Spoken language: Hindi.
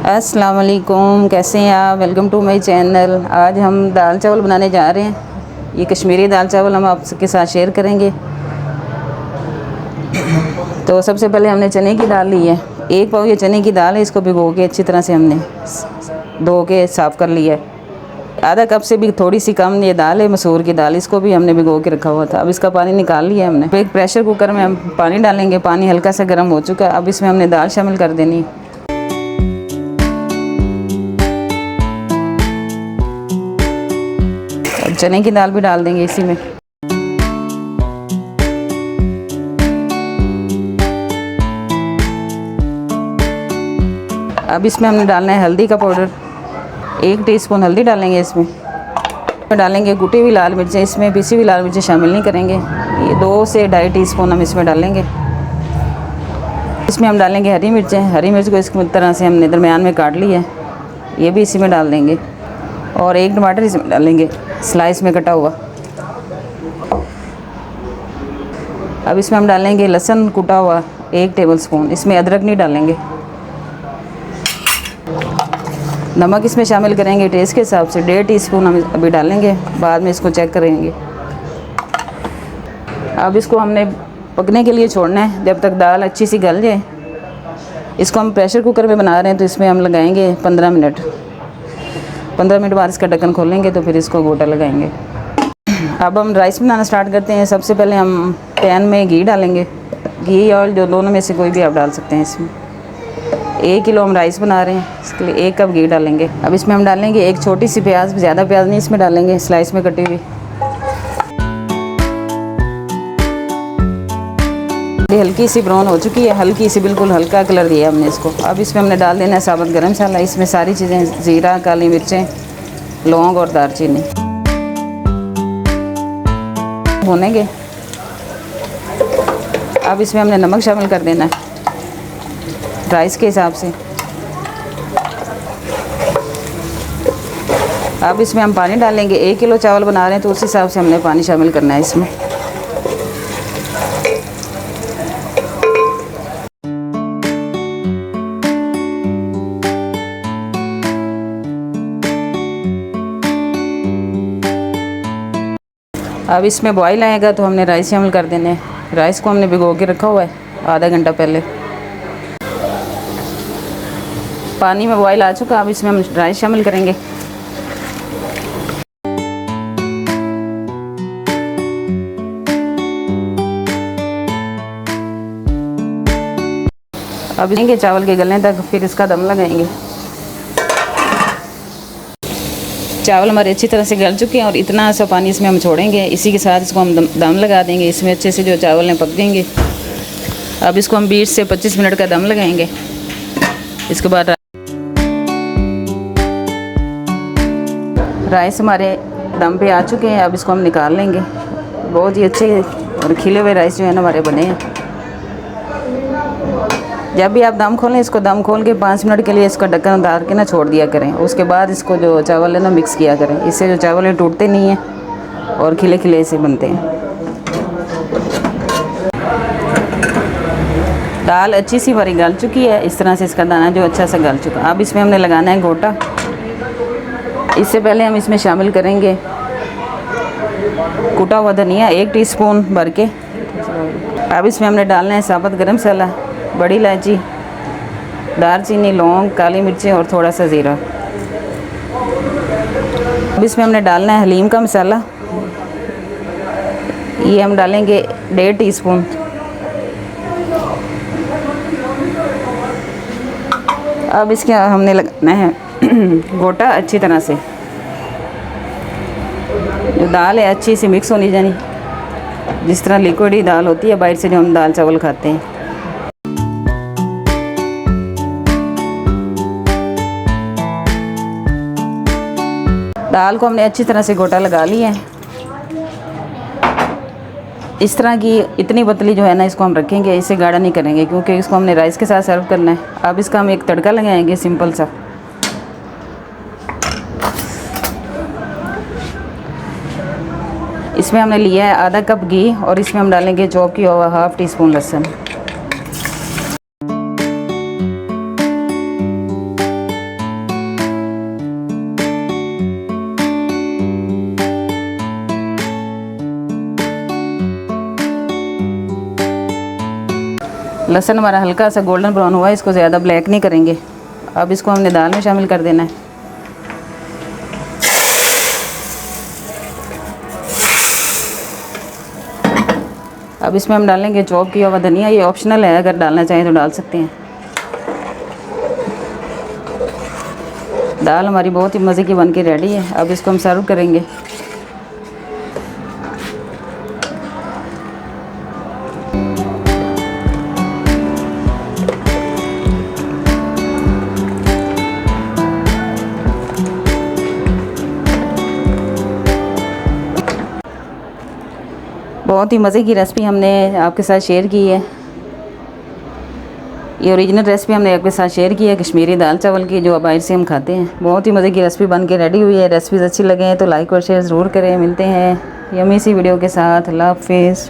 अस्सलाम वालेकुम, कैसे हैं आप। Welcome to my channel. आज हम दाल चावल बनाने जा रहे हैं। ये कश्मीरी दाल चावल हम आपके साथ शेयर करेंगे। तो सबसे पहले हमने चने की दाल ली है। 1 पाव ये चने की दाल है, इसको भिगो के अच्छी तरह से हमने धो के साफ़ कर लिया है। आधा कप से भी थोड़ी सी कम ये दाल है, मसूर की दाल, इसको भी हमने भिगो के रखा हुआ था। अब इसका पानी निकाल लिया हमने। एक प्रेशर कुकर में हम पानी डालेंगे। पानी हल्का सा गर्म हो चुका है। अब इसमें हमने दाल शामिल कर देनी है। अब चने की दाल भी डाल देंगे इसी में। अब इसमें हमने डालना है हल्दी का पाउडर। 1 टीस्पून हल्दी डालेंगे इसमें। डालेंगे कुटी हुई लाल मिर्चें, इसमें पिसी हुई लाल मिर्चें शामिल नहीं करेंगे। ये 2 से 2.5 टीस्पून हम इसमें डालेंगे। इसमें हम डालेंगे हरी मिर्चें। हरी मिर्च को इस तरह से हमने दरमियान में काट लिया है, ये भी इसी में डाल देंगे। और 1 टमाटर इसमें डालेंगे, स्लाइस में कटा हुआ। अब इसमें हम डालेंगे लहसुन कुटा हुआ 1 टेबलस्पून। इसमें अदरक नहीं डालेंगे। नमक इसमें शामिल करेंगे टेस्ट के हिसाब से। 1.5 टीस्पून हम अभी डालेंगे, बाद में इसको चेक करेंगे। अब इसको हमने पकने के लिए छोड़ना है जब तक दाल अच्छी सी गल जाए। इसको हम प्रेशर कुकर में बना रहे हैं, तो इसमें हम लगाएंगे 15 मिनट। 15 मिनट बाद इसका ढक्कन खोलेंगे तो फिर इसको गोटा लगाएंगे। अब हम राइस बनाना स्टार्ट करते हैं। सबसे पहले हम पैन में घी डालेंगे। घी ऑयल जो दोनों में से कोई भी आप डाल सकते हैं। इसमें 1 किलो हम राइस बना रहे हैं, इसके लिए 1 कप घी डालेंगे। अब इसमें हम डालेंगे 1 छोटी सी प्याज, ज़्यादा प्याज नहीं इसमें डालेंगे, स्लाइस में कटी हुई। हल्की सी ब्राउन हो चुकी है, हल्की सी, बिल्कुल हल्का कलर दिया हमने इसको। अब इसमें हमने डाल देना है साबुत गरम मसाला। इसमें सारी चीज़ें, ज़ीरा, काली मिर्चें, लौंग और दालचीनी भूनेंगे। अब इसमें हमने नमक शामिल कर देना है राइस के हिसाब से। अब इसमें हम पानी डालेंगे। 1 किलो चावल बना रहे हैं तो उस हिसाब से हमने पानी शामिल करना है इसमें। अब इसमें बॉईल आएगा तो हमने राइस शामिल कर देने हैं। राइस को हमने भिगो के रखा हुआ है आधा घंटा पहले। पानी में बॉईल आ चुका। अब इसमें हम राइस शामिल करेंगे। अब लेंगे चावल के गलने तक, फिर इसका दम लगाएंगे। चावल हमारे अच्छी तरह से गल चुके हैं और इतना सा पानी इसमें हम छोड़ेंगे। इसी के साथ इसको हम दम लगा देंगे। इसमें अच्छे से जो चावल हैं पक देंगे। अब इसको हम 20 से 25 मिनट का दम लगाएंगे। इसके बाद राइस हमारे दम पे आ चुके हैं। अब इसको हम निकाल लेंगे। बहुत ही अच्छे और खिले हुए राइस जो है ना हमारे बने हैं। जब भी आप दम खोलें, इसको दम खोल के 5 मिनट के लिए इसका ढक्कन उतार के ना छोड़ दिया करें। उसके बाद इसको जो चावल है ना मिक्स किया करें। इससे जो चावल है टूटते नहीं हैं और खिले खिले से बनते हैं। दाल अच्छी सी हमारी गल चुकी है। इस तरह से इसका दाना जो अच्छा सा गल चुका। अब इसमें हमने लगाना है गोटा। इससे पहले हम इसमें शामिल करेंगे कुटा हुआ धनिया 1 टीस्पून भर के। अब इसमें हमने डालना है साबुत गरम मसाला, बड़ी इलायची, दालचीनी, लौंग, काली मिर्चें और थोड़ा सा ज़ीरा। अब इसमें हमने डालना है हलीम का मसाला। ये हम डालेंगे 1.5 टीस्पून। अब इसके हमने लगाना है गोटा अच्छी तरह से। जो दाल है अच्छी सी मिक्स होनी चाहिए, जिस तरह लिक्विड ही दाल होती है बाहर से जो हम दाल चावल खाते हैं। दाल को हमने अच्छी तरह से गोटा लगा लिया है। इस तरह की इतनी पतली जो है ना इसको हम रखेंगे, इसे गाढ़ा नहीं करेंगे क्योंकि इसको हमने राइस के साथ सर्व करना है। अब इसका हम एक तड़का लगाएंगे सिंपल सा। इसमें हमने लिया है आधा कप घी और इसमें हम डालेंगे चॉप किया हुआ 1/2 टीस्पून लहसुन। लहसुन हमारा हल्का सा गोल्डन ब्राउन हुआ है, इसको ज़्यादा ब्लैक नहीं करेंगे। अब इसको हमने दाल में शामिल कर देना है। अब इसमें हम डालेंगे चॉप किया हुआ धनिया, ये ऑप्शनल है, अगर डालना चाहें तो डाल सकते हैं। दाल हमारी बहुत ही मज़े की बन के रेडी है। अब इसको हम सर्व करेंगे। बहुत ही मज़े की रेसिपी हमने आपके साथ शेयर की है। ये ओरिजिनल रेसिपी हमने आपके साथ शेयर की है कश्मीरी दाल चावल की, जो अब बाहर से हम खाते हैं। बहुत ही मज़े की रेसिपी बन के रेडी हुई है। रेसिपीज़ अच्छी लगे तो लाइक और शेयर ज़रूर करें। मिलते हैं यम्मी सी वीडियो के साथ। अल्लाह हाफ़िज़।